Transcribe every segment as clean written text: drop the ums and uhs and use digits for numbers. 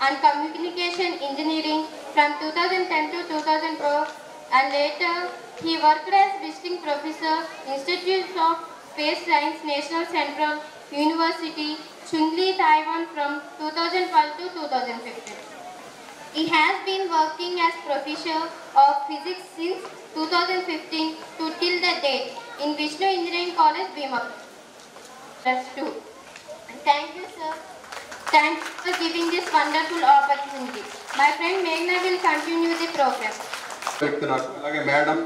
and Communication Engineering from 2010 to 2012, and later he worked as visiting professor, Institute of Space Science, National Central University, Chungli, Taiwan from 2012 to 2015. He has been working as professor of physics since 2015 to till the date in Vishnu Engineering College, Bhima. That's two. Thank you, sir. Thanks for giving this wonderful opportunity. My friend Meghna will continue the program. అలాగే madam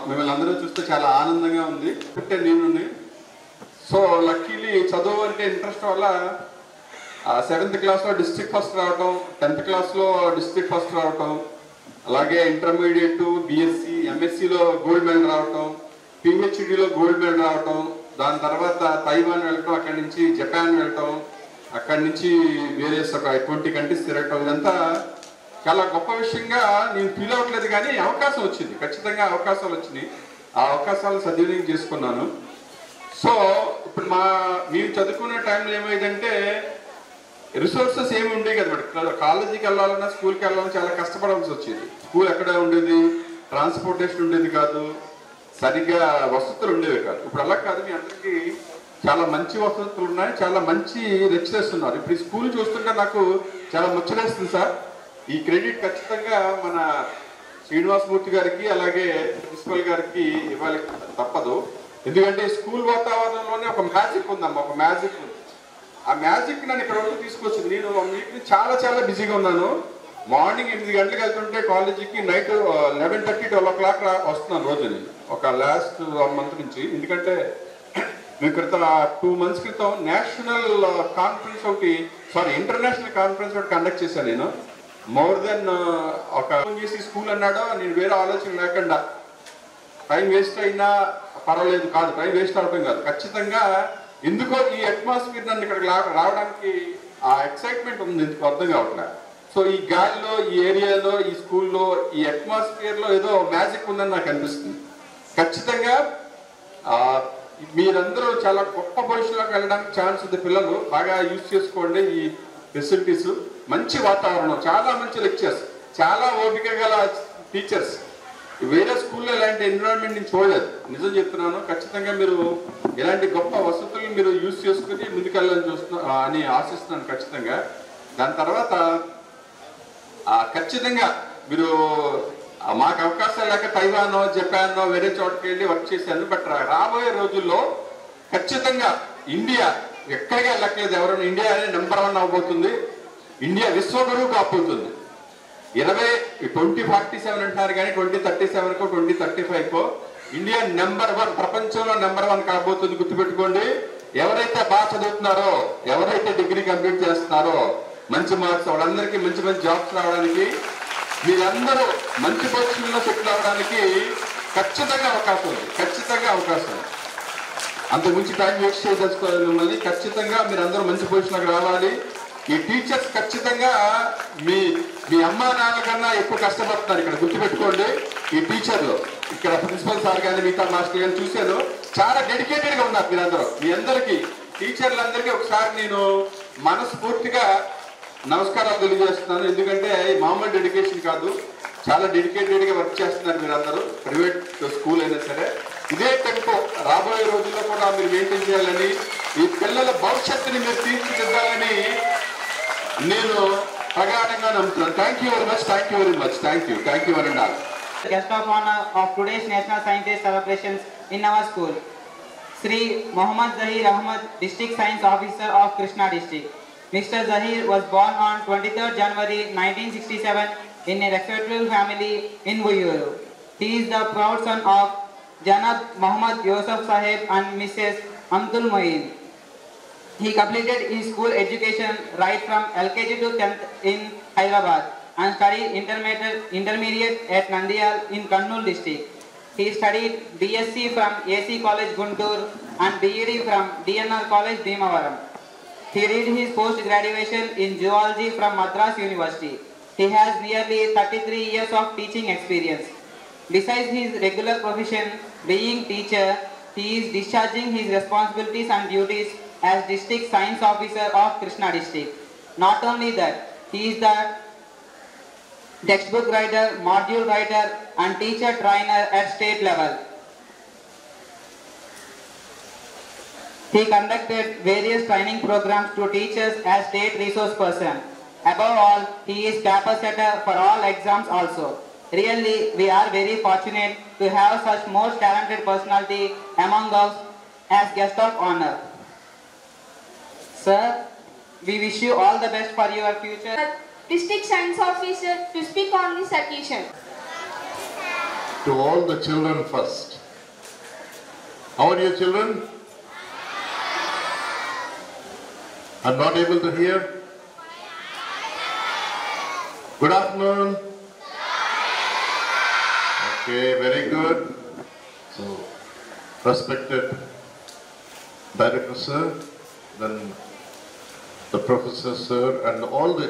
మిమ్మల్ని అందరూ చూస్తే చాలా ఆనందంగా ఉంది. అంటే నేను so luckily చదువు అంటే ఇంట్రెస్ట్ వల్ల 7th క్లాస్లో డిస్ట్రిక్ట్ ఫస్ట్ రావటం, 10th క్లాస్లో డిస్ట్రిక్ట్ ఫస్ట్ రావటం, అలాగే ఇంటర్మీడియట్, బిఎస్సి, ఎంఎస్సిలో గోల్డ్ మెడల్ రావటం, పిహెచ్డిలో గోల్డ్ మెడల్ రావటం, దాని తర్వాత తైవాన్ వెళ్ళటం, అక్కడి నుంచి జపాన్ వెళ్ళటం, అక్కడి నుంచి వేరే ఒక 20 కంట్రీస్ తిరగటం, ఇదంతా చాలా గొప్ప విషయంగా నేను ఫీల్ అవ్వట్లేదు. కానీ అవకాశం వచ్చింది, ఖచ్చితంగా అవకాశాలు వచ్చినాయి. ఆ అవకాశాలు సద్వినియోగం చేసుకున్నాను. సో ఇప్పుడు మేము చదువుకునే టైంలో ఏమైందంటే రిసోర్సెస్ ఏమి ఉండేవి కదా మేడం. కాలేజీకి వెళ్ళాలన్నా, స్కూల్కి వెళ్ళాలన్నా చాలా కష్టపడాల్సి వచ్చేది. స్కూల్ ఎక్కడ ఉండేది, ట్రాన్స్పోర్టేషన్ ఉండేది కాదు, సరిగ్గా వసతులు ఉండేవి కాదు. ఇప్పుడు అలా కాదు, మీ అందరికీ చాలా మంచి వసతులు ఉన్నాయి, చాలా మంచి లెక్చరర్స్ ఉన్నారు. ఇప్పుడు ఈ స్కూల్ చూస్తుంటే నాకు చాలా ముచ్చటేస్తుంది సార్. ఈ క్రెడిట్ ఖచ్చితంగా మన శ్రీనివాసమూర్తి గారికి అలాగే ప్రిన్సిపల్ గారికి ఇవ్వాలి తప్పదు. ఎందుకంటే స్కూల్ వాతావరణంలోనే ఒక మ్యాజిక్ ఉందమ్మా, ఒక మ్యాజిక్ ఉంది. ఆ మ్యాజిక్ నన్ను ఇక్కడ వరకు తీసుకొచ్చింది. నేను వీటిని చాలా చాలా బిజీగా ఉన్నాను. మార్నింగ్ 8 గంటలకు వెళ్తుంటే కాలేజీకి నైట్ 11:30 to 12 o'clock వస్తున్నాను రోజు. నేను ఒక లాస్ట్ 1 month నుంచి, ఎందుకంటే మేము క్రితం 2 months క్రితం నేషనల్ కాన్ఫరెన్స్ ఒకటి, ఇంటర్నేషనల్ కాన్ఫరెన్స్ ఒకటి కండక్ట్ చేశాను. నేను మోర్ దెన్ ఒక చేసి స్కూల్ అన్నాడో నేను వేరే ఆలోచన లేకుండా టైం వేస్ట్ అయినా పర్వాలేదు కాదు, టైం వేస్ట్ అవడం కాదు, ఖచ్చితంగా ఎందుకో ఈ అట్మాస్ఫియర్ నన్ను ఇక్కడికి రావడానికి ఆ ఎక్సైట్మెంట్ ఉంది, ఎందుకు అర్థం కావట్లేదు. సో ఈ గాలిలో, ఈ ఏరియాలో, ఈ స్కూల్లో, ఈ అట్మాస్ఫియర్లో ఏదో మ్యాజిక్ ఉందని నాకు అనిపిస్తుంది. ఖచ్చితంగా మీరందరూ చాలా గొప్ప పొజిషన్లోకి వెళ్ళడానికి ఛాన్స్ ఉంది. పిల్లలు బాగా యూజ్ చేసుకోండి ఈ ఫెసిలిటీస్, మంచి వాతావరణం, చాలా మంచి లెక్చర్స్, చాలా ఓపిక గల టీచర్స్. వేరే స్కూల్లో ఇలాంటి ఎన్విరాన్మెంట్ నేను చూడలేదు, నిజం చెప్తున్నాను. ఖచ్చితంగా మీరు ఇలాంటి గొప్ప వసతులు మీరు యూజ్ చేసుకుని ముందుకెళ్ళాలని అని ఆశిస్తున్నాను ఖచ్చితంగా. దాని తర్వాత ఖచ్చితంగా మీరు మాకు అవకాశాలు లేక తైవానో, జపానో, వేరే చోటుకి వెళ్ళి వర్క్ చేశాను. బట్ రాబోయే రోజుల్లో ఖచ్చితంగా ఇండియా ఎక్కడికి వెళ్ళట్లేదు, ఎవరైనా ఇండియా అనేది నెంబర్ 1 అవ్వబోతుంది. ఇండియా విశ్వగురువు కాబోతుంది. 2047 అంటున్నారు కానీ 2037కో 2035కో ఇండియా నెంబర్ 1, ప్రపంచంలో నెంబర్ 1 కాబోతుంది. గుర్తుపెట్టుకోండి. ఎవరైతే బాగా చదువుతున్నారో, ఎవరైతే డిగ్రీ కంప్లీట్ చేస్తున్నారో, మంచి మార్క్స్, వాళ్ళందరికీ మంచి మంచి జాబ్స్ రావడానికి, మీరందరూ మంచి పొజిషన్లో సెటిల్ అవ్వడానికి ఖచ్చితంగా అవకాశం ఉంది, ఖచ్చితంగా అవకాశం ఉంది. అంతకుమించి టైం వేస్ట్ చేయదలుచుకోవాలి మిమ్మల్ని. ఖచ్చితంగా మీరందరూ మంచి పొజిషన్లోకి రావాలి. ఈ టీచర్స్ ఖచ్చితంగా మీ అమ్మా నాన్న కన్నా ఎక్కువ కష్టపడుతున్నారు ఇక్కడ, గుర్తుపెట్టుకోండి. ఈ టీచర్లు ఇక్కడ ప్రిన్సిపల్ సార్ కానీ మిగతా మాస్టర్ కానీ చూశాను, చాలా డెడికేటెడ్గా ఉన్నారు మీరందరూ. మీ అందరికీ టీచర్లందరికీ ఒకసారి నేను మనస్ఫూర్తిగా నమస్కారాలు తెలియజేస్తున్నాను. ఎందుకంటే మామూలు డెడికేషన్ కాదు, చాలా డెడికేటెడ్గా వర్క్ చేస్తున్నారు మీరందరూ. ప్రైవేట్ స్కూల్ అయినా సరే ఇదే టెంపో రాబోయే రోజుల్లో కూడా మీరు మెయింటైన్ చేయాలని, ఈ పిల్లల భవిష్యత్తుని మీరు తీర్చిదిద్దాలని నేను ప్రగాఢంగా నమ్ముతున్నాను. Thank you very much, thank you very much, thank you very much. Guest of honor of today's National Scientist celebrations in our school, Sri Mohammad Zahir Ahmad, District Science Officer of Krishna District. Mr. Zahir was born on 23rd January 1967 in a respectable family in Vuyuru. He is the proud son of Janab Muhammad Yusuf Sahib and Mrs. Amtul Moin. He completed his school education right from LKG to 10th in Hyderabad and studied intermediate at Nandyal in Kurnool district. He studied BSc from AC College Guntur and BEd from DNR College Bhimavaram. He did his post-graduation in zoology from Madras University. He has nearly 33 years of teaching experience. Besides his regular profession being teacher, he is discharging his responsibilities and duties as District Science Officer of Krishna District. Not only that, he is the textbook writer, module writer, and teacher trainer at state level. He conducted various training programs to teachers as state resource person. Above all, he is capper setter for all exams also. Really, we are very fortunate to have such most talented personality among us as guest of honor. Sir, we wish you all the best for your future. District Science Officer to speak on this occasion. To all the children first. How are your children? I'm not able to hear. Good afternoon. Okay, very good. So, respected Director Sir, then the Professor Sir, and all the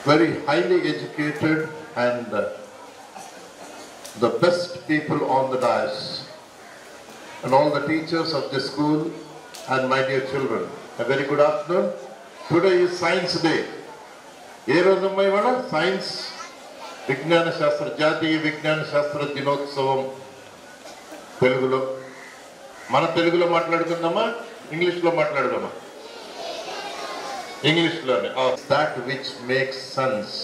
very highly educated and the best people on the dais, and all the teachers of this school, and my dear children, a very good afternoon. Today is Science Day. ఏ రోజమ్మా ఇవాళ? Science విజ్ఞాన శాస్త్ర జాతీయ విజ్ఞాన శాస్త్ర దినోత్సవం. తెలుగులో మన తెలుగులో మాట్లాడుకుందామా, ఇంగ్లీష్లో మాట్లాడదామా? ఇంగ్లీష్లోనే. దాట్ విచ్ మేక్స్ సెన్స్,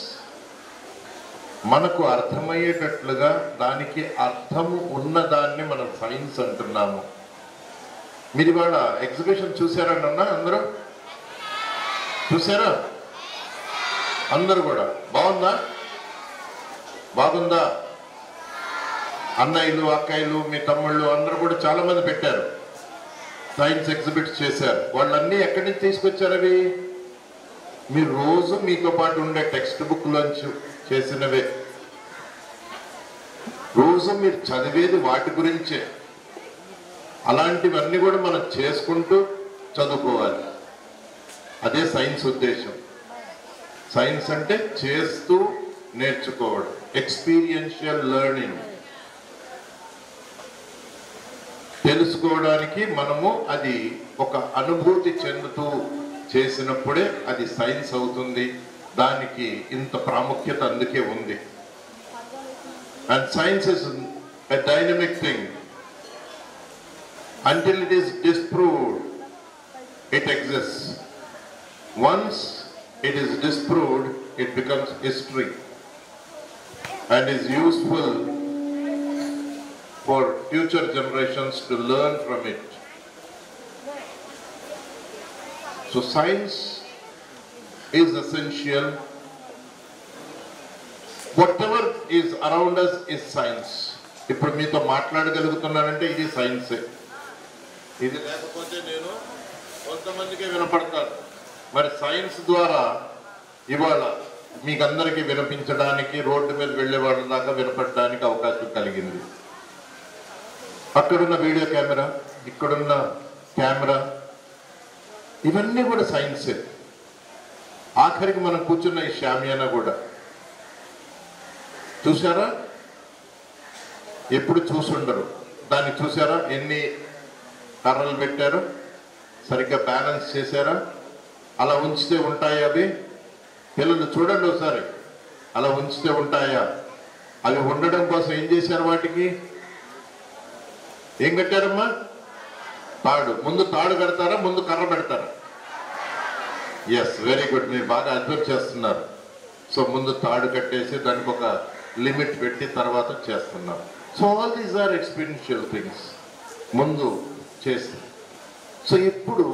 మనకు అర్థమయ్యేటట్లుగా దానికి అర్థము ఉన్నదాన్ని మనం సైన్స్ అంటున్నాము. మీరు ఇవాళ ఎగ్జిబిషన్ చూసారా అన్న? అందరూ చూసారా? అందరూ కూడా బాగుందా? బాగుందా? అన్నయ్యలు, అక్కయ్యలు, మీ తమ్ముళ్ళు అందరూ కూడా చాలా మంది పెట్టారు, సైన్స్ ఎగ్జిబిట్ చేశారు. వాళ్ళన్నీ ఎక్కడి నుంచి తీసుకొచ్చారు? అవి మీరు రోజు మీతో పాటు ఉండే టెక్స్ట్ బుక్ లోంచి చేసినవే, రోజు మీరు చదివేది వాటి గురించే. అలాంటివన్నీ కూడా మనం చేసుకుంటూ చదువుకోవాలి. అదే సైన్స్ ఉద్దేశం. సైన్స్ అంటే చేస్తూ నేర్చుకోవడం, ఎక్స్పీరియన్షియల్ లెర్నింగ్. తెలుసుకోవడానికి మనము అది ఒక అనుభూతి చెందుతూ చేసినప్పుడే అది సైన్స్ అవుతుంది. దానికి ఇంత ప్రాముఖ్యత అందుకే ఉంది. And science is a dynamic thing. Until it is disproved, it exists. Once it is disproved, it becomes history and is useful for future generations to learn from it. So science is essential. Whatever is around us is science. ఇప్పుడు మీతో మాట్లాడగలుగుతున్నానంటే ఇది సైన్సే. ఇది లేకపోతే నేను కొంతమందికి వినపడతాను. మరి science ద్వారా ఇవాళ మీకందరికీ వినిపించడానికి, రోడ్డు మీద వెళ్ళే వాళ్ళ దాకా వినపడడానికి అవకాశం కలిగింది. అక్కడున్న వీడియో కెమెరా, ఇక్కడున్న కెమెరా, ఇవన్నీ కూడా సైన్సే. ఆఖరికి మనం కూర్చున్న ఈ షామియానా కూడా చూసారా? ఎప్పుడు చూసుండరు. దాన్ని చూసారా? ఎన్ని కర్రలు పెట్టారు, సరిగ్గా బ్యాలెన్స్ చేశారా? అలా ఉంచితే ఉంటాయా అవి? పిల్లలు చూడండి ఒకసారి, అలా ఉంచితే ఉంటాయా? అవి ఉండడం కోసం ఏం చేశారు? వాటికి ఏం కట్టారమ్మా? తాడు. ముందు తాడు కడతారా, ముందు కర్ర పెడతారా? ఎస్, వెరీ గుడ్, మీరు బాగా అబ్జర్వ్ చేస్తున్నారు. సో ముందు తాడు కట్టేసి దానికి ఒక లిమిట్ పెట్టి తర్వాత చేస్తున్నారు. So all these are experiential things ముందు చేసి. సో ఇప్పుడు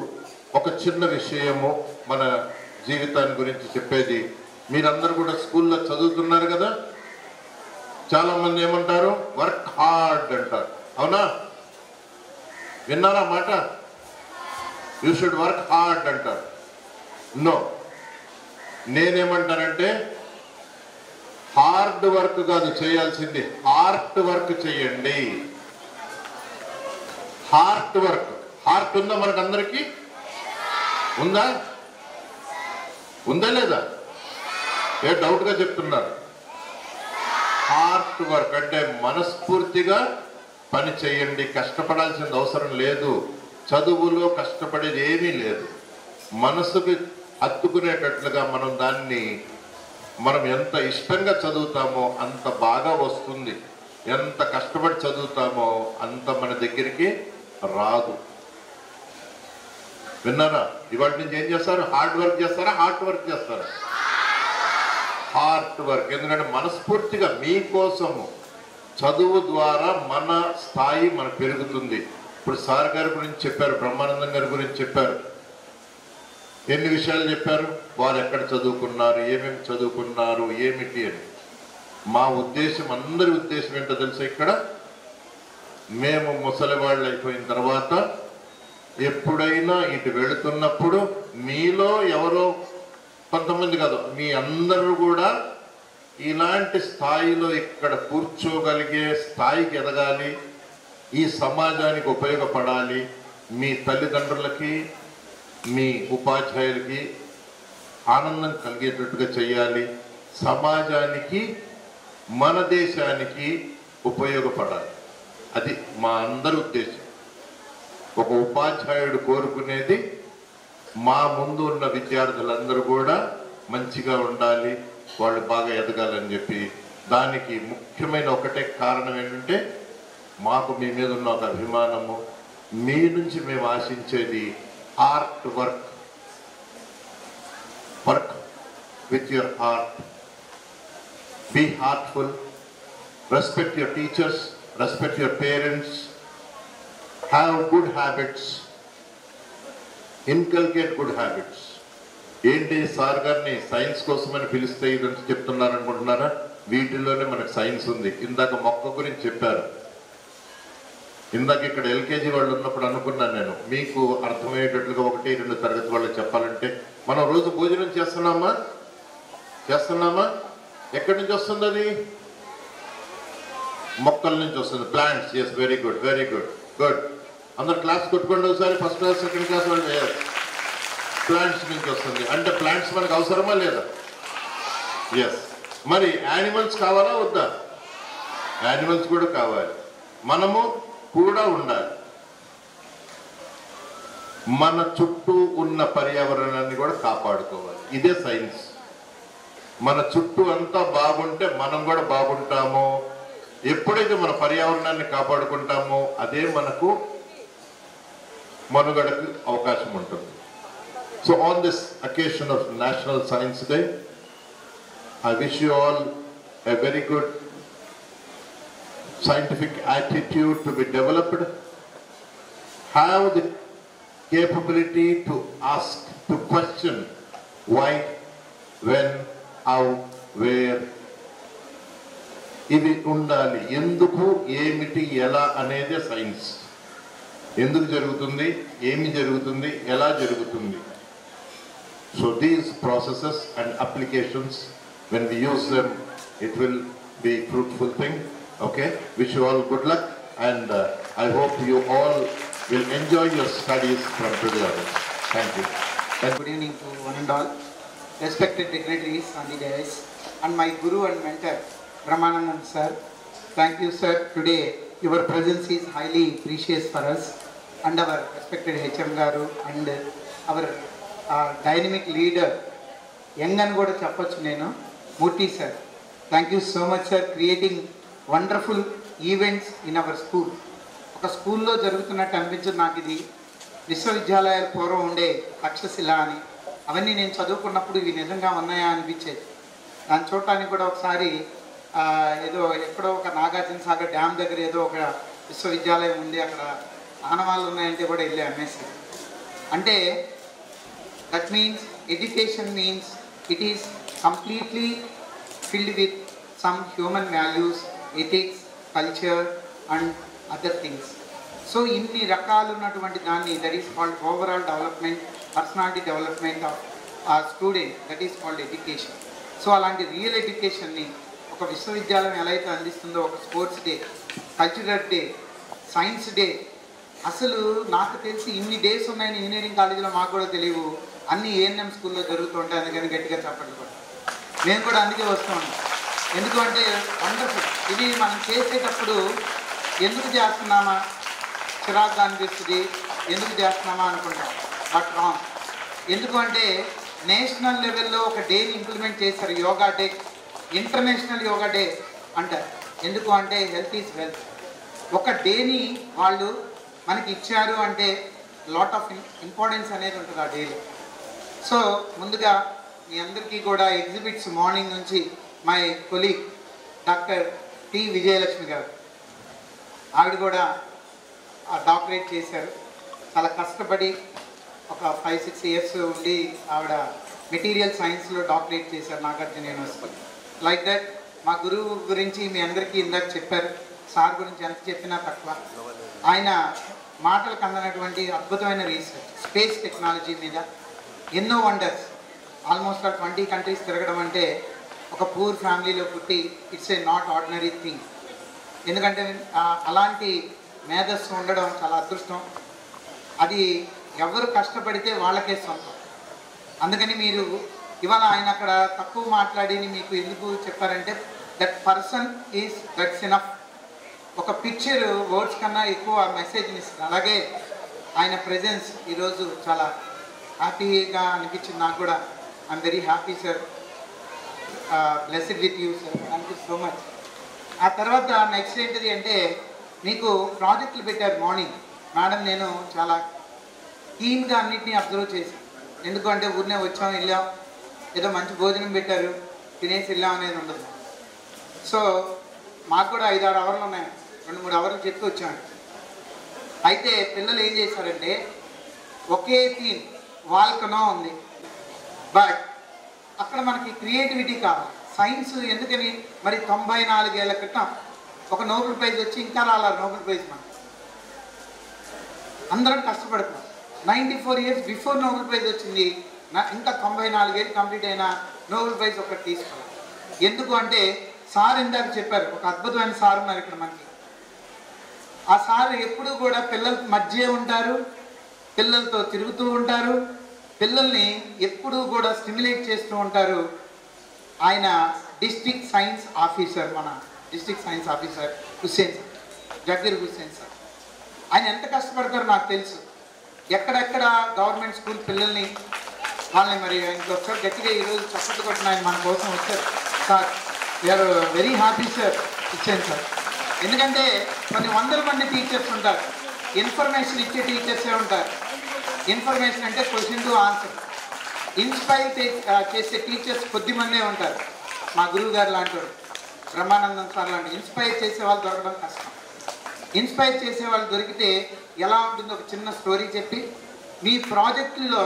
ఒక చిన్న విషయము మన జీవితాన్ని గురించి చెప్పేది. మీరందరూ కూడా స్కూల్లో చదువుతున్నారు కదా. చాలామంది ఏమంటారు? వర్క్ హార్డ్ అంటారు. అవునా? విన్నారా మాట? యూ షుడ్ వర్క్ హార్డ్ అంటారు. నో, నేనేమంటానంటే హార్డ్ వర్క్ కాదు చేయాల్సింది, హార్ట్ వర్క్ చేయండి. Heart work. హార్ట్ ఉందా మనకు అందరికీ? ఉందా? ఉందా లేదా? ఏ డౌట్గా చెప్తున్నారు? హార్ట్ వర్క్ అంటే మనస్ఫూర్తిగా పని చేయండి. కష్టపడాల్సిన అవసరం లేదు. చదువులో కష్టపడేది ఏమీ లేదు. మనసుకి హత్తుకునేటట్లుగా మనం ఎంత ఇష్టంగా చదువుతామో అంత బాగా వస్తుంది. ఎంత కష్టపడి చదువుతామో అంత మన దగ్గరికి రాదు. విన్నారా? ఇవాళ నుంచి ఏం చేస్తారు? హార్డ్ వర్క్ చేస్తారా? హార్ట్ వర్క్ చేస్తారా? Heart work. ఎందుకంటే మనస్ఫూర్తిగా మీకోసము చదువు ద్వారా మన స్థాయి మనకు పెరుగుతుంది. ఇప్పుడు సార్ గారి గురించి చెప్పారు, బ్రహ్మానందం గారి గురించి చెప్పారు. ఎన్ని విషయాలు చెప్పారు? వారు ఎక్కడ చదువుకున్నారు, ఏమేమి చదువుకున్నారు, ఏమిటి అని. మా ఉద్దేశం, అందరి ఉద్దేశం ఏంటో తెలుసా? ఇక్కడ మేము ముసలి వాళ్ళు అయిపోయిన తర్వాత ఎప్పుడైనా ఇటు వెళుతున్నప్పుడు మీలో ఎవరో కొంతమంది కాదు, మీ అందరూ కూడా ఇలాంటి స్థాయిలో ఇక్కడ కూర్చోగలిగే స్థాయికి ఎదగాలి, ఈ సమాజానికి ఉపయోగపడాలి, మీ తల్లిదండ్రులకి మీ ఉపాధ్యాయులకి ఆనందం కలిగేటట్టుగా చేయాలి, సమాజానికి మన దేశానికి ఉపయోగపడాలి. అది మా అందరి ఉద్దేశం. ఒక ఉపాధ్యాయుడు కోరుకునేది మా ముందు ఉన్న విద్యార్థులందరూ కూడా మంచిగా ఉండాలి, వాళ్ళు బాగా ఎదగాలని చెప్పి. దానికి ముఖ్యమైన ఒకటే కారణం ఏంటంటే మాకు మీ మీద ఉన్న ఒక అభిమానము. మీ నుంచి మేము ఆశించేది heart work. Work with your heart. Be heartful. Respect your teachers, respect your parents. Have good habits. Inculcate good habits. ఏంటి సార్ గారిని సైన్స్ కోసమని పిలిస్తే ఇదంతా చెప్తున్నారనుకుంటున్నారా? వీటిల్లోనే మనకు సైన్స్ ఉంది. ఇందాక మొక్క గురించి చెప్పారు. ఇందాక ఇక్కడ ఎల్కేజీ వాళ్ళు ఉన్నప్పుడు అనుకున్నాను నేను, మీకు అర్థమయ్యేటట్లుగా 1-2 తరగతి వాళ్ళు చెప్పాలంటే, మనం రోజు భోజనం చేస్తున్నామా? ఎక్కడి నుంచి వస్తుంది అది? మొక్కల నుంచి వస్తుంది. Plants. Yes, very good, very good, good. అందరు క్లాస్ కొట్టుకోండి ఒకసారి. ఫస్ట్ క్లాస్, సెకండ్ క్లాస్ వాళ్ళు. ప్లాంట్స్ నుంచి వస్తుంది. అంటే ప్లాంట్స్ మనకు అవసరమా లేదా? ఎస్. మరి యానిమల్స్ కావాలా వద్దా? యానిమల్స్ కూడా కావాలి. మనము కూడా ఉండాలి. మన చుట్టూ ఉన్న పర్యావరణాన్ని కూడా కాపాడుకోవాలి. ఇదే సైన్స్. మన చుట్టూ అంతా బాగుంటే మనం కూడా బాగుంటాము. ఎప్పుడైతే మన పర్యావరణాన్ని కాపాడుకుంటామో అదే మనకు మనుగడకు అవకాశం ఉంటుంది. So on this occasion of National Science Day, I wish you all a very good scientific attitude to be developed. Have the capability to ask, to question why, when, how, where. ఇవి ఉండాలి. ఎందుకు, ఏమిటి, ఎలా అనేదే science. ఎందుకు జరుగుతుంది, ఏమి జరుగుతుంది, ఎలా జరుగుతుంది. So these processes and applications, when we use them, it will be fruitful thing. Okay, wish you all good luck, and I hope you all will enjoy your studies from today onwards. Thank you. Good evening to one and all, respected dignitaries on the dais, and my guru and mentor, Brahmanandan sir. Thank you, sir. Today your presence is highly precious for us, and our respected HM Garu and our dynamic leader, young and kuda cheppochu nenu, Murthy sir. Thank you so much, sir, creating wonderful events in our school. ఒక స్కూల్లో జరుగుతున్నట్టు అనిపించదు నాకు. ఇది విశ్వవిద్యాలయాల పూర్వం ఉండే తక్షశిల అని, అవన్నీ నేను చదువుకున్నప్పుడు ఇవి నిజంగా ఉన్నాయా అనిపించేది. దాన్ని చూడటానికి కూడా ఒకసారి ఏదో ఎక్కడో ఒక నాగార్జున సాగర్ డ్యామ్ దగ్గర ఏదో ఒక విశ్వవిద్యాలయం ఉంది, అక్కడ ఆనవాళ్ళు ఉన్నాయంటే కూడా వెళ్ళి అమ్మేసి. అంటే that means education means it is completely filled with some human values, ethics, culture and other things. So inni rakalu unnatuvanti danni, that is called overall development, personality development of a student, that is called education. So alanti real education ni oka vishwavidyalaya ela aithe andistundo, oka sports day, cultural day, science day, అసలు నాకు తెలిసి ఇన్ని days ఉన్నాయని engineering కాలేజీలో మాకు కూడా తెలియవు. అన్ని ఏఎన్ఎం స్కూల్లో జరుగుతూ ఉంటాయి. అందుకని గట్టిగా చెప్పట్లు కూడా మేము కూడా అందుకే వస్తూ ఉంటాం. ఎందుకంటే వండర్ఫుల్. ఇది మనం చేసేటప్పుడు ఎందుకు చేస్తున్నామా చిరాకుగా అనిపిస్తుంది, ఎందుకు చేస్తున్నామా అనుకుంటాం, బట్ రాంగ్. ఎందుకు అంటే నేషనల్ లెవెల్లో ఒక డేని ఇంప్లిమెంట్ చేశారు, yoga day, international yoga day అంటారు. ఎందుకు అంటే హెల్త్ ఈజ్ వెల్త్. ఒక డేని వాళ్ళు మనకి ఇచ్చారు అంటే లాట్ ఆఫ్ ఇంపార్టెన్స్ అనేది ఉంటుంది ఆ డేలో. సో ముందుగా మీ అందరికీ కూడా ఎగ్జిబిట్స్ మార్నింగ్ నుంచి my colleague doctor T Vijayalakshmi గారు, ఆవిడ కూడా డాక్టరేట్ చేశారు. చాలా కష్టపడి ఒక 5-6 ఇయర్స్ ఉండి ఆవిడ మెటీరియల్ సైన్స్లో డాక్టరేట్ చేశారు నాగార్జున యూనివర్సిటీ. లైక్ దట్ మా గురువు గురించి మీ అందరికీ ఇందాక చెప్పారు, సార్ గురించి ఎంత చెప్పినా తక్కువ. ఆయన మాటలకు అందనటువంటి అద్భుతమైన రీసెర్చ్ స్పేస్ టెక్నాలజీ మీద ఎన్నో వండర్స్. ఆల్మోస్ట్ 20 కంట్రీస్ తిరగడం అంటే ఒక పూర్ ఫ్యామిలీలో పుట్టి it's a not ordinary thing. ఎందుకంటే అలాంటి మేధస్సు ఉండడం చాలా అదృష్టం. అది ఎవరు కష్టపడితే వాళ్ళకే సొంతం. అందుకని మీరు ఇవాళ ఆయన అక్కడ తక్కువ మాట్లాడి మీకు ఎందుకు చెప్పారంటే that person is that's enough. ఒక పిక్చర్ వర్డ్స్ కన్నా ఎక్కువ మెసేజ్ని ఇస్తుంది. అలాగే ఆయన ప్రెజెన్స్ ఈరోజు చాలా హ్యాపీగా అనిపించింది నాకు కూడా. I'm very happy sir, blessed with you sir, thank you so much. ఆ తర్వాత నెక్స్ట్ ఏంటిది అంటే మీకు ప్రాజెక్టులు పెట్టారు మార్నింగ్. మేడం నేను చాలా కీన్గా అన్నింటినీ అబ్జర్వ్ చేశాను. ఎందుకంటే ఊరినే వచ్చాం వెళ్ళాం, ఏదో మంచి భోజనం పెట్టారు తినేసి వెళ్ళాం అనేది ఉండదు. సో మాకు కూడా 5-6 అవర్లు ఉన్నాయి, 2-3 అవర్లు చెప్పి వచ్చాను. అయితే పిల్లలు ఏం చేశారంటే ఒకే థీమ్ వాల్కనో ఉంది, బట్ అక్కడ మనకి క్రియేటివిటీ కావాలి, సైన్స్. ఎందుకని మరి 94 ఏళ్ల క్రితం ఒక నోబెల్ ప్రైజ్ వచ్చి ఇంకా రాలేదు నోబెల్ ప్రైజ్. మనం అందరం కష్టపడుతున్నాం. 94 ఇయర్స్ బిఫోర్ నోబెల్ ప్రైజ్ వచ్చింది, ఇంకా 94 ఏళ్ళు కంప్లీట్ అయినా నోబెల్ ప్రైజ్ ఒకటి తీసుకోవాలి. ఎందుకు అంటే సార్ ఇందాక చెప్పారు, ఒక అద్భుతమైన సార్ ఉన్నారు ఇక్కడ మనకి. ఆ సార్ ఎప్పుడు కూడా పిల్లల మధ్య ఉంటారు, పిల్లలతో తిరుగుతూ ఉంటారు, పిల్లల్ని ఎప్పుడూ కూడా స్టిమ్యులేట్ చేస్తూ ఉంటారు. ఆయన డిస్ట్రిక్ట్ సైన్స్ ఆఫీసర్, మన district science officer Hussain sir, Zakir Hussain sir. ఆయన ఎంత కష్టపడతారో నాకు తెలుసు. ఎక్కడెక్కడ గవర్నమెంట్ స్కూల్ పిల్లల్ని వాళ్ళని మరి ఆయనకి ఒకసారి గట్టిగా ఈరోజు చప్పట్లు కొట్టిన ఆయన మన కోసం వచ్చారు. Sir we're very happy sir Hussain sir. ఎందుకంటే కొన్ని 100 మంది టీచర్స్ ఉంటారు, ఇన్ఫర్మేషన్ ఇచ్చే టీచర్సే ఉంటారు. ఇన్ఫర్మేషన్ అంటే క్వశ్చన్ టు ఆన్సర్. ఇన్స్పైర్ చేసే టీచర్స్ కొద్దిమందే ఉంటారు. మా గురువు గారు లాంటి బ్రహ్మానందం సార్ లాంటి ఇన్స్పైర్ చేసే వాళ్ళు దొరకడం కష్టం. ఇన్స్పైర్ చేసే వాళ్ళు దొరికితే ఎలా ఉంటుందో ఒక చిన్న స్టోరీ చెప్పి మీ ప్రాజెక్టుల్లో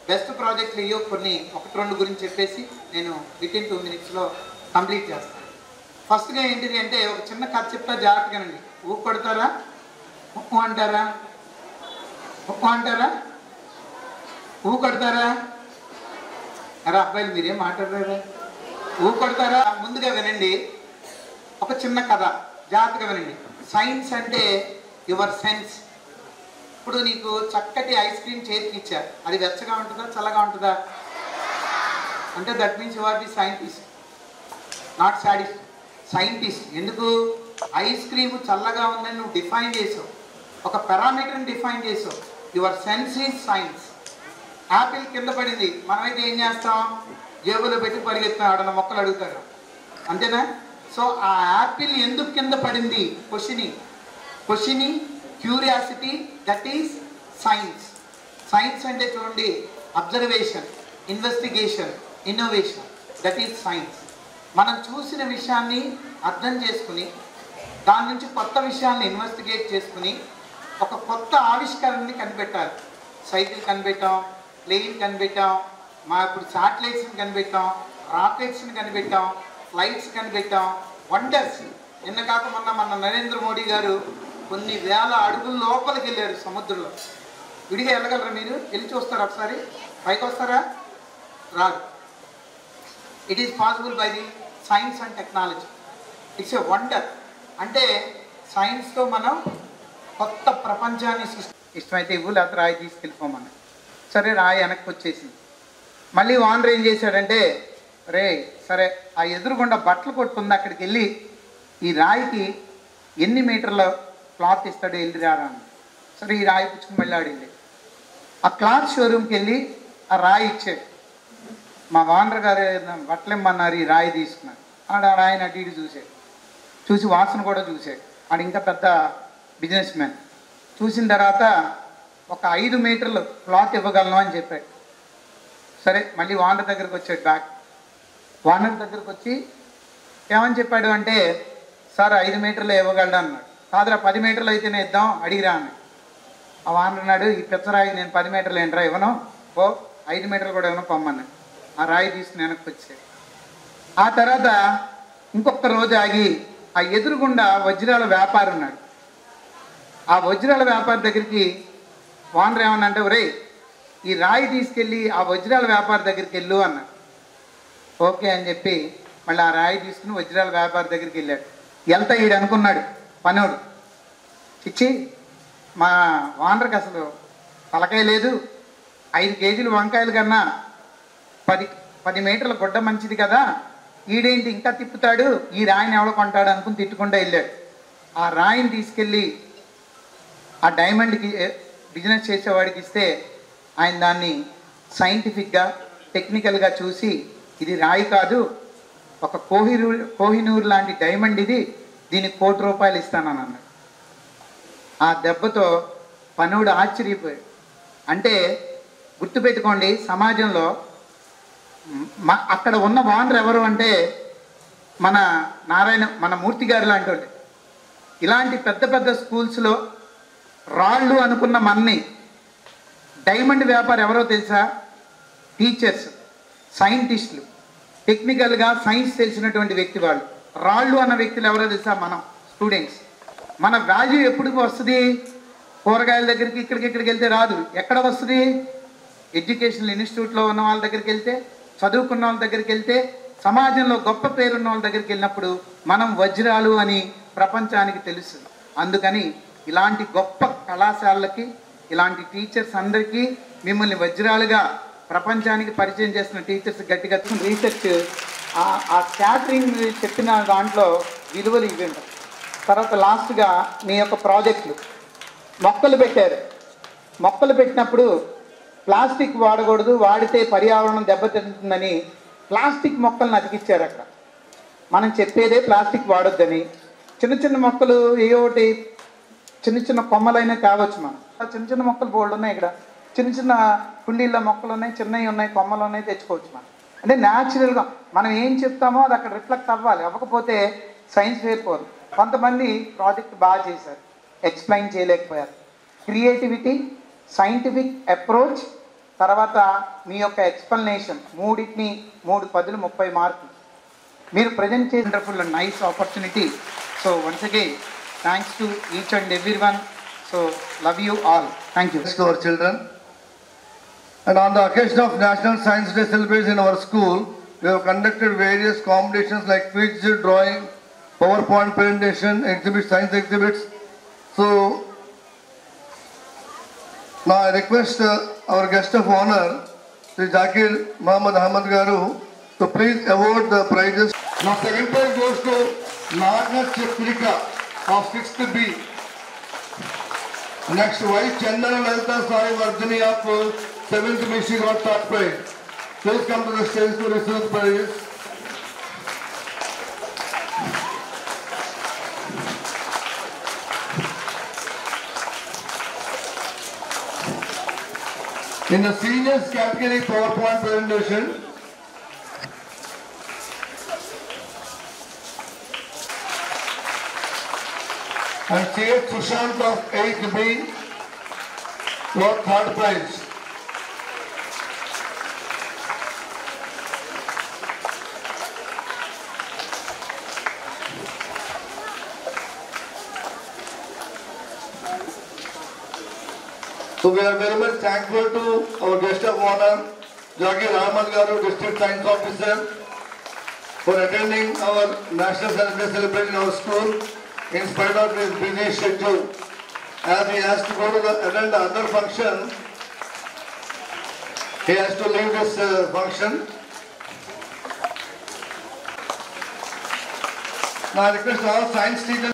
బెస్ట్ ప్రాజెక్టులు అయ్యో కొన్ని 1-2 గురించి చెప్పేసి నేను వితిన్ 2 minutesలో కంప్లీట్ చేస్తాను. ఫస్ట్గా ఏంటిది అంటే ఒక చిన్న కథ చెప్తా, జాగ్రత్తగానండి. ఊ కొడతారా, ఉప్పు అంటారా, ఉప్పు అంటారా, ఊ కొడతారా? అరే అబ్బాయిలు మీరేం మాట్లాడరా, ఊ కొడతారా? ముందుగా వినండి, ఒక చిన్న కథ, జాగ్రత్తగా వినండి. సైన్స్ అంటే యువర్ సెన్స్. ఇప్పుడు నీకు చక్కటి ఐస్ క్రీమ్ చేతికి ఇచ్చారు, అది వెచ్చగా ఉంటుందా చల్లగా ఉంటుందా? అంటే that means you are the scientist, not sadist, scientist. ఎందుకు? ఐస్ క్రీమ్ చల్లగా ఉందని నువ్వు డిఫైన్ చేసావు, ఒక పారామీటర్ని డిఫైన్ చేసావు. Your sense is science. Apple కింద పడింది, మనమైతే ఏం చేస్తాం? జేబులో పెట్టి పరిగెత్తాం, ఆడన్న మొక్కలు అడుగుతారు, అంతేనా? సో ఆ యాపిల్ ఎందుకు కింద పడింది? Questioning, curiosity, that is science. Science అంటే చూడండి, observation, investigation, innovation, that is science. మనం చూసిన విషయాన్ని అర్థం చేసుకుని దాని నుంచి కొత్త విషయాన్ని ఇన్వెస్టిగేట్ చేసుకుని ఒక కొత్త ఆవిష్కరణని కనిపెట్టాలి. సైకిల్ కనిపెట్టాం, ప్లేన్ కనిపెట్టాం, ఇప్పుడు శాటిలైట్స్ని కనిపెట్టాం, రాకెట్స్ని కనిపెట్టాం, ఫ్లైట్స్ కనిపెట్టాం, వండర్స్. నిన్న కాక మన నరేంద్ర మోడీ గారు కొన్ని వేల అడుగుల లోపలికి వెళ్ళారు సముద్రంలో. విడిగా వెళ్ళగలరా మీరు? వెళ్ళి చూస్తారా ఒకసారి? పైకి వస్తారా? రాదు. It is possible by the science and technology. It's a wonder. అంటే సైన్స్తో మనం కొత్త ప్రపంచాన్ని ఇష్టమైతే ఇవ్వు, లేకపోతే రాయి తీసుకెళ్ళిపోమని. సరే రాయి వెనక్కి వచ్చేసింది. మళ్ళీ ఓనర్ ఏం చేశాడంటే, రే సరే ఆ ఎదురుగుండా బట్టలు కొట్టుకుంది, అక్కడికి వెళ్ళి ఈ రాయికి ఎన్ని మీటర్ల క్లాత్ ఇస్తాడో వెళ్ళి రారా. సరే ఈ రాయి పుచ్చుకుని మళ్ళీ ఆడింది. ఆ క్లాత్ షోరూమ్కి వెళ్ళి ఆ రాయి ఇచ్చాడు. మా ఓనర్ గారు బట్టలిమ్మన్నారు, ఈ రాయి తీసుకున్నాడు. ఆడ ఆ రాయిని అటు ఇటు చూశాడు, చూసి వాసన కూడా చూశాడు. ఆడు ఇంకా పెద్ద బిజినెస్ మ్యాన్. చూసిన తర్వాత ఒక 5 మీటర్లు క్లాత్ ఇవ్వగలను అని చెప్పాడు. సరే మళ్ళీ ఓనర్ దగ్గరికి వచ్చాడు. బ్యాక్ ఓనర్ దగ్గరికి వచ్చి ఏమని చెప్పాడు అంటే, సార్ 5 మీటర్లు ఇవ్వగలడు అన్నాడు. కాదురా 10 మీటర్లు అయితేనే ఇద్దాం, అడిగిరా అన్నాడు. ఆ ఓనర్ అన్నాడు, ఈ పెచ్చరాయి నేను 10 మీటర్లు ఏంట్రా ఇవ్వను, ఓ 5 మీటర్లు కూడా ఇవ్వను పొమ్మన్నాడు. ఆ రాయి తీసుకుని వెనక్కి వచ్చాడు. ఆ తర్వాత ఇంకొక రోజు ఆగి ఆ ఎదురుగుండా వజ్రాల వ్యాపారి ఉన్నాడు. ఆ వజ్రాల వ్యాపారి దగ్గరికి ఓనర్ ఏమన్నంటే, ఒరేయ్ ఈ రాయి తీసుకెళ్ళి ఆ వజ్రాల వ్యాపారి దగ్గరికి వెళ్ళు అన్నాడు. ఓకే అని చెప్పి మళ్ళీ ఆ రాయి తీసుకుని వజ్రాల వ్యాపారి దగ్గరికి వెళ్ళాడు. వెళ్తా ఈడు అనుకున్నాడు పనోడు, ఇచ్చి మా ఓనర్కి అసలు తలకాయ లేదు, 5 కేజీలు వంకాయలు కన్నా 10 మీటర్ల గుడ్డ మంచిది కదా, ఈడేంటి ఇంకా తిప్పుతాడు, ఈ రాయిని ఎవడో కొంటాడు అనుకుని తిట్టుకుంటూ వెళ్ళాడు. ఆ రాయిని తీసుకెళ్ళి ఆ డైమండ్కి బిజినెస్ చేసేవాడికి ఇస్తే ఆయన దాన్ని సైంటిఫిక్గా టెక్నికల్గా చూసి, ఇది రాయి కాదు, ఒక కోహినూర్ లాంటి డైమండ్ ఇది, దీనికి ₹1,00,00,000 ఇస్తానని అన్నాడు. ఆ దెబ్బతో పనుడు ఆశ్చర్యపోయాడు. అంటే గుర్తుపెట్టుకోండి, సమాజంలో అక్కడ ఉన్న ఓనర్ ఎవరు అంటే మన మూర్తి గారు లాంటి వాళ్ళు. ఇలాంటి పెద్ద పెద్ద స్కూల్స్లో రాళ్ళు అనుకున్న మన్ని డైమండ్ వ్యాపారం ఎవరో తెలుసా? టీచర్స్, సైంటిస్టులు, టెక్నికల్గా సైన్స్ తెలిసినటువంటి వ్యక్తి వాళ్ళు. రాళ్ళు అన్న వ్యక్తులు ఎవరో తెలుసా? మనం స్టూడెంట్స్. మన వాల్యూ ఎప్పుడు వస్తుంది? కూరగాయల దగ్గరికి ఇక్కడికి వెళ్తే రాదు. ఎక్కడ వస్తుంది? ఎడ్యుకేషనల్ ఇన్స్టిట్యూట్లో ఉన్న వాళ్ళ దగ్గరికి వెళ్తే, చదువుకున్న వాళ్ళ దగ్గరికి వెళ్తే, సమాజంలో గొప్ప పేరున్న వాళ్ళ దగ్గరికి వెళ్ళినప్పుడు మనం వజ్రాలు అని ప్రపంచానికి తెలుస్తుంది. అందుకని ఇలాంటి గొప్ప కళాశాలలకి, ఇలాంటి టీచర్స్ అందరికీ మిమ్మల్ని వజ్రాలుగా ప్రపంచానికి పరిచయం చేస్తున్న టీచర్స్ గట్టిగా రీసెర్చ్, ఆ క్యాటరింగ్ చెప్పిన దాంట్లో విలువలు ఇవ్వండి. తర్వాత లాస్ట్గా మీ యొక్క ప్రాజెక్టులు, మొక్కలు పెట్టారు. మొక్కలు పెట్టినప్పుడు ప్లాస్టిక్ వాడకూడదు, వాడితే పర్యావరణం దెబ్బతింటుందని ప్లాస్టిక్ మొక్కలను అతికిచ్చారు. అక్కడ మనం చెప్పేదే ప్లాస్టిక్ వాడొద్దని. చిన్న చిన్న మొక్కలు ఏవోటి చిన్న కొమ్మలైనా తేవచ్చు. మనం చిన్న మొక్కలు బోల్డ్ ఉన్నాయి. ఇక్కడ చిన్న కుండీల్లో మొక్కలు ఉన్నాయి, చిన్నవి ఉన్నాయి, కొమ్మలు ఉన్నాయి, తెచ్చుకోవచ్చు. మనం అంటే న్యాచురల్గా మనం ఏం చెప్తామో అది అక్కడ రిఫ్లెక్ట్ అవ్వాలి. అవ్వకపోతే సైన్స్ వేరిపోదు. కొంతమంది ప్రాజెక్ట్ బాగా చేశారు, ఎక్స్ప్లెయిన్ చేయలేకపోయారు. క్రియేటివిటీ, సైంటిఫిక్ అప్రోచ్, తర్వాత మీ యొక్క ఎక్స్ప్లెనేషన్, మూడింటిని 3 10 30 మార్కులు మీరు ప్రజెంట్ చేసిన wonderful and nice opportunity. So once again thanks to each and every one. So love you all. Thank you. To our children. And on the occasion of National Science Day celebration in our school, we have conducted various competitions like quiz, drawing, PowerPoint presentation, exhibits, science exhibits. So now I request our guest of honor, Sri Zakir Muhammad Ahmad Garu, to please award the prizes. Now second prize goes to Nagna Chitrika of 6th B. Next, Vice Chandana Lalita Sai Vardhani of 7th B, she got third prize. Please come to the stage to receive the prizes. In the seniors category PowerPoint presentation, and C.H. Sushant of 8th B got third prize. So we are very much thankful to our guest of honor, Zakir Ahmad Garu, District Science Officer, for attending our National Science Day celebration in our school in spite of his busy schedule. As he has to go to attend the other function, he has to leave this function. Now I request all science teachers.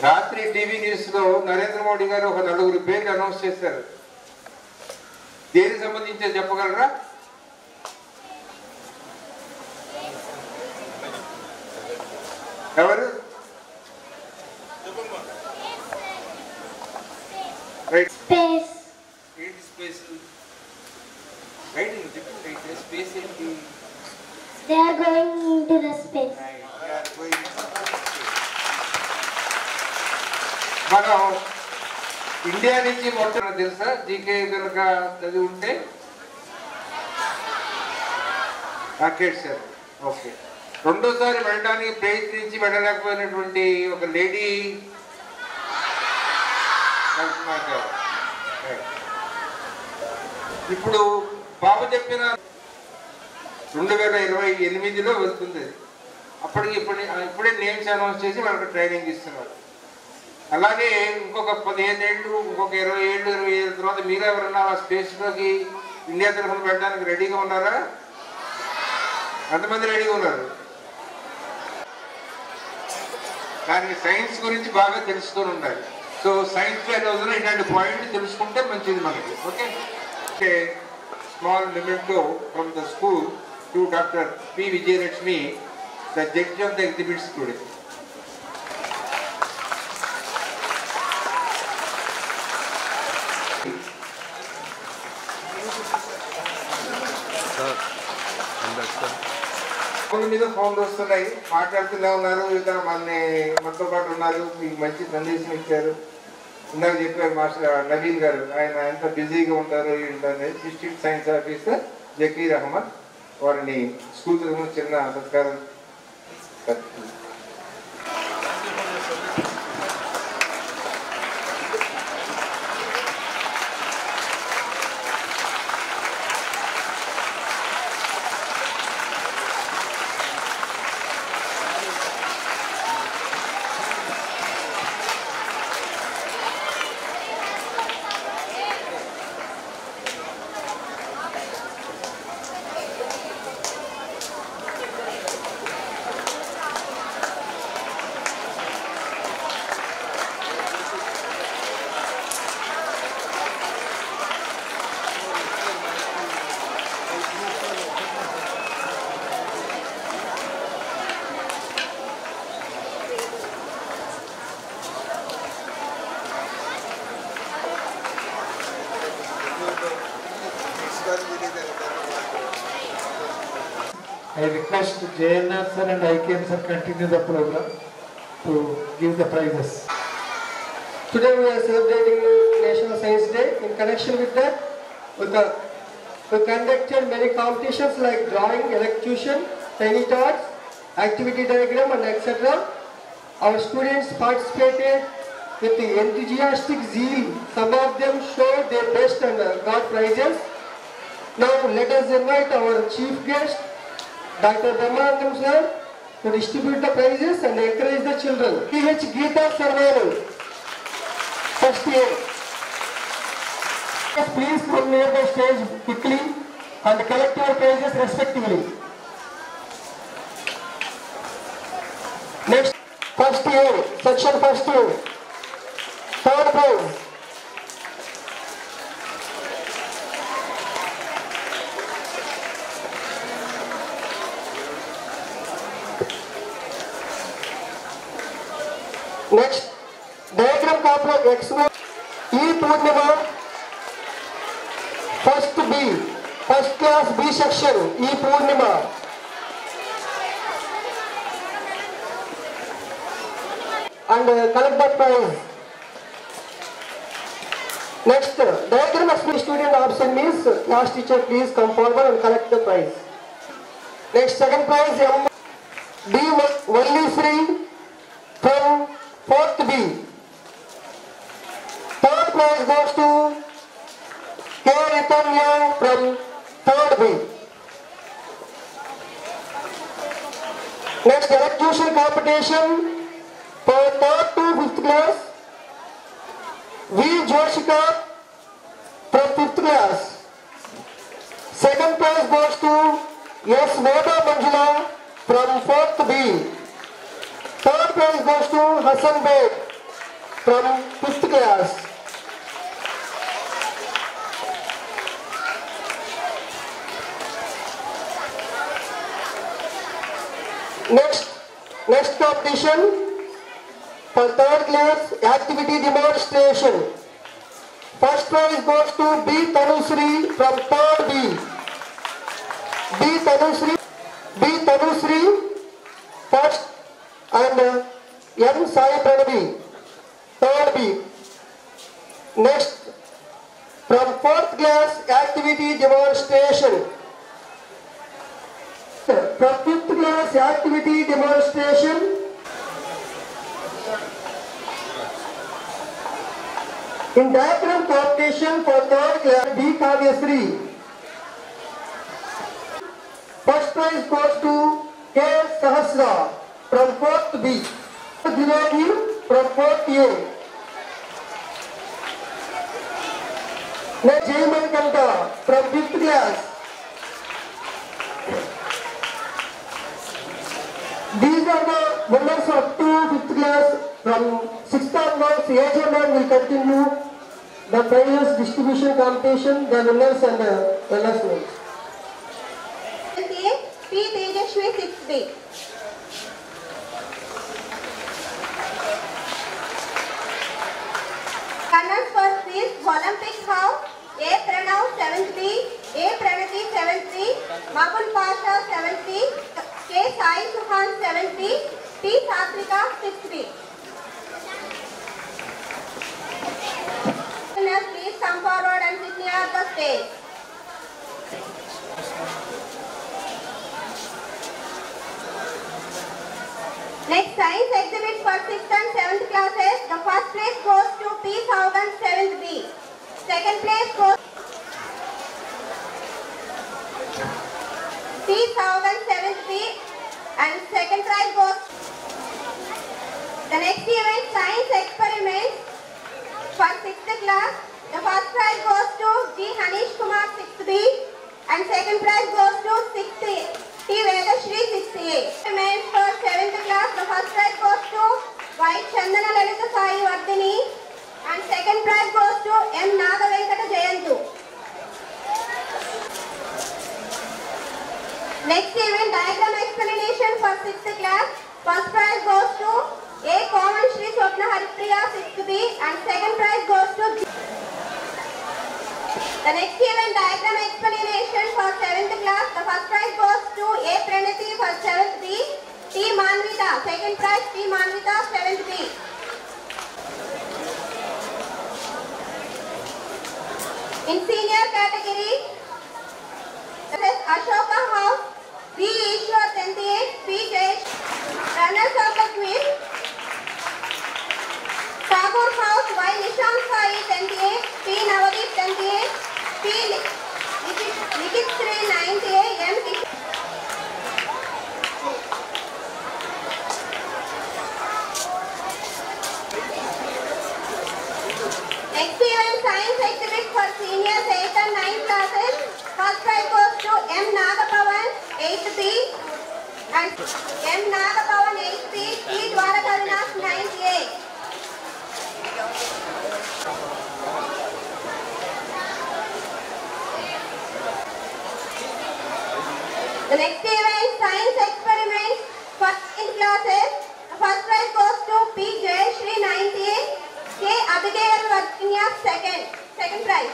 రాత్రి రాత్రి TV news లో నరేంద్ర మోడీ గారు ఒక 4 పేర్లు announce చేశారు. దేనికి సంబంధించి చెప్పగలరా? ఎవరు? రైట్. Space. ఏంటి స్పేస్? రైట్ చెప్పండి. స్పేస్ ఏంటి? They are going into the space. మనం ఇండియా నుంచి మొత్తం తెలుసా? జీకే కనుక చదివి ఉంటే రాకెట్ సార్. ఓకే. రెండోసారి వెళ్ళడానికి ప్రయత్నించి వెళ్ళలేకపోయినటువంటి ఒక లేడీ ఇప్పుడు బాబు చెప్పిన 2028లో వెళ్తుంది. అప్పటికి ఇప్పుడే నేమ్స్ అనౌన్స్ చేసి వాళ్ళకి ట్రైనింగ్ ఇస్తున్నారు. అలాగే ఇంకొక 15 ఏళ్ళు, ఇంకొక 20 ఏళ్ళు, 20 ఏళ్ళ తర్వాత మీరు ఎవరన్నా ఆ స్పేస్లోకి ఇండియా తరఫున వెళ్ళడానికి రెడీగా ఉన్నారా? ఎంతమంది రెడీగా ఉన్నారు? దానికి సైన్స్ గురించి బాగా తెలుసుకొని ఉండాలి. సో సైన్స్ ఫేర్ రోజున ఇలాంటి పాయింట్ తెలుసుకుంటే మంచిది మనకి. Okay. Small memento from the school to doctor P Vijayalakshmi, the judge of the exhibits today. Phone మీద ఫోన్లు వస్తున్నాయి, మాట్లాడుతూనే ఉన్నారు. ఇతర మనతో పాటు ఉన్నారు, మీకు మంచి సందేశం ఇచ్చారు. ఇందాక చెప్పారు మాస్టర్ నవీన్ గారు, ఆయన ఎంత బిజీగా ఉంటారు ఏంటనేది. District science officer Zakir Ahmed వారిని స్కూల్ తరఫున చిన్న సత్కారం. I request JNR sir and IKM sir continue the program to give the prizes. Today we are celebrating National Science Day. In connection with that, we conducted many competitions like drawing, electrocution, tiny tots, activity diagram and etc. Our students participated with the enthusiastic zeal. Some of them showed their best and got prizes. Now let us invite our chief guest, Dr. Brahmanandam sir, to distribute the prizes and encourage the children. PH Geeta Sarvanu, first year. Please come near the stage quickly and collect your prizes respectively. Next, first year, section first year, third prize. Next, diagram complex X1, E Purnima, first B, first class B section, E Purnima. And collect the prize. Next, diagram expert student option means class teacher please come forward and collect the prize. Next, second prize D Vallisri from 4th B. Third prize goes to K. Ritanya from 3rd B. Next, electrocution competition for 3rd to 5th class. V. Joshika from 5th class. Second prize goes to S. Veda Manjula from 4th B. Third prize goes to Hassan Beg from 5th class. Next competition for 3rd class activity demonstration. First prize goes to B. Tanusri from 3rd B. B. Tanusri first and M. Sai Pranavi 3rd B. Next from 4th class activity demonstration. From 5th class activity demonstration. In diagram competition for 3rd class B. Kavyasri. First prize goes to K. Sahasra from 4th B. Dwivedi from 4th A. Next Jay Manikanta from 5th class. These are the winners up to 5th class. From 6th onwards, age and will continue the prizes distribution competition, the winners and the winners names. P. Tejashwi 6th B. Runners for this Olympic House: A. Pranav 7th B, A. Pranati 7th B, Mabul Pasha 7th B, K. Sai Suhan 7th B, T. Satrika 6th B. Please come forward and sit near the stage. Next science exhibit for 6th and 7th classes. The first place goes to P. Saugan 7th B. Second place goes P. Saugan 7th B and second prize goes. The next event, science experiments for 6th class. The first prize goes to G. Hanish Kumar 6th B and second prize goes to 6th A. T. Vedashri 6th A. Experiments for 7th class. The first prize goes to Y. Chandana Lalita Sai Vardhini and second prize goes to M. Nagavenkata Jayantu. Next event, diagram explanation for 6th class. First prize goes to A. Common Shri Swapna Haripriya 6th B and second prize goes to G. The next event, diagram explanation for 7th class. The first prize goes to A. Pranati for 7th B, T. Manvita, second prize T. Manvita 7th B. In senior category, this is Ashoka House, B. Ishwar 10th A, P. Jayesh. Runners of the quiz, Tagore House, Y. Nishant Sai 10th A, P. Navadip 10th A, P. Nikit Sri 9th A, M. Kish. Next event, science exhibit for seniors 8th and 9th classes. First prize goes to M. Nagapavan 8th B and M. Nagapavan 8th B, T. Dwarakarinas 9th A. The next event, science experiments for 10th classes. The first prize goes to P. Jayashri 9th A, K. Abigail Virginia second prize.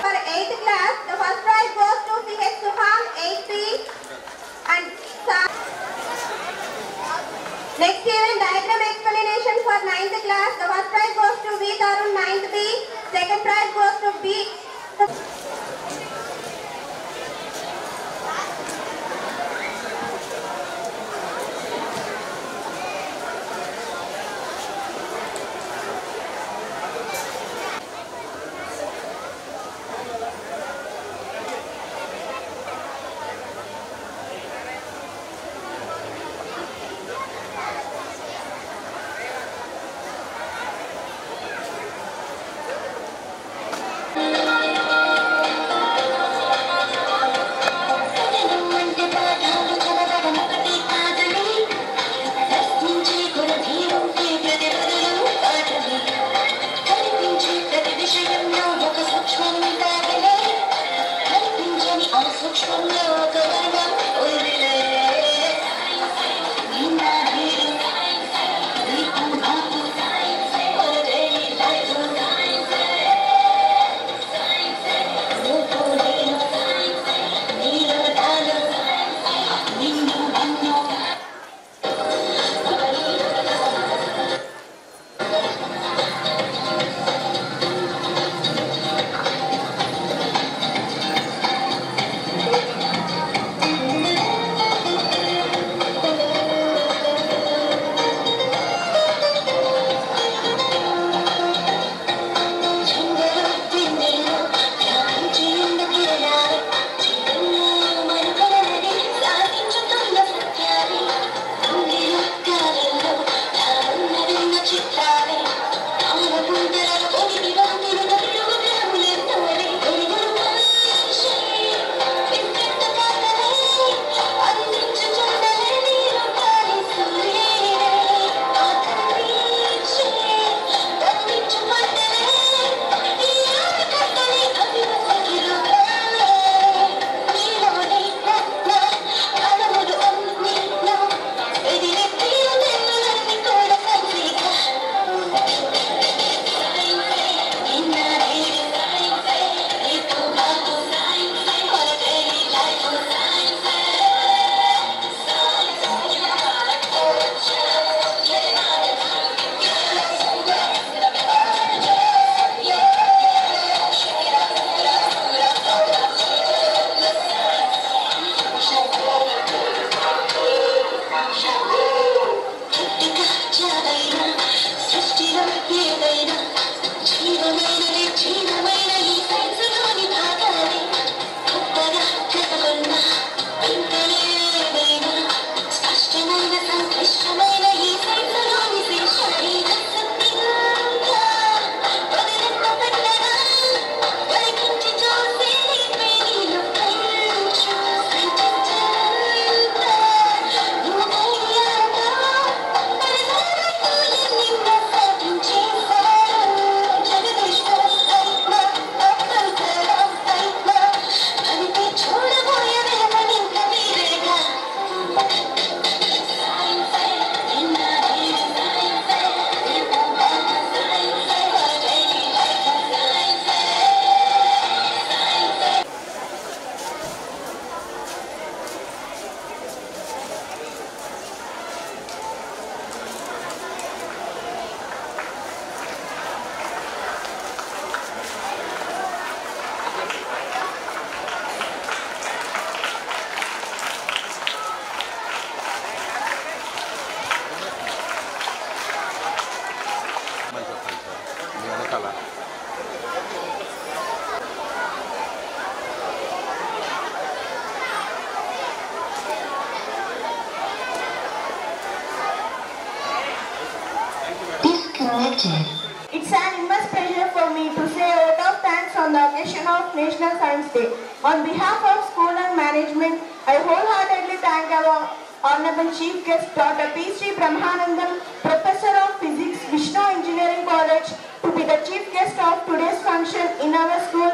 For 8th class, the first prize goes to C.H. Suham 8th B and next event, diagram explanation for 9th class. The first prize goes to V. Tarun 9th B, second prize goes to B. Thank you. disconnected. It's an immense pleasure for me to say a vote of thanks on the occasion of National Science Day. On behalf of school and management, I wholeheartedly thank our Honorable Chief Guest Dr. P. Sri Brahmanandam, Professor of Physics, Vishnu Engineering College, to be the chief guest of today's function in our school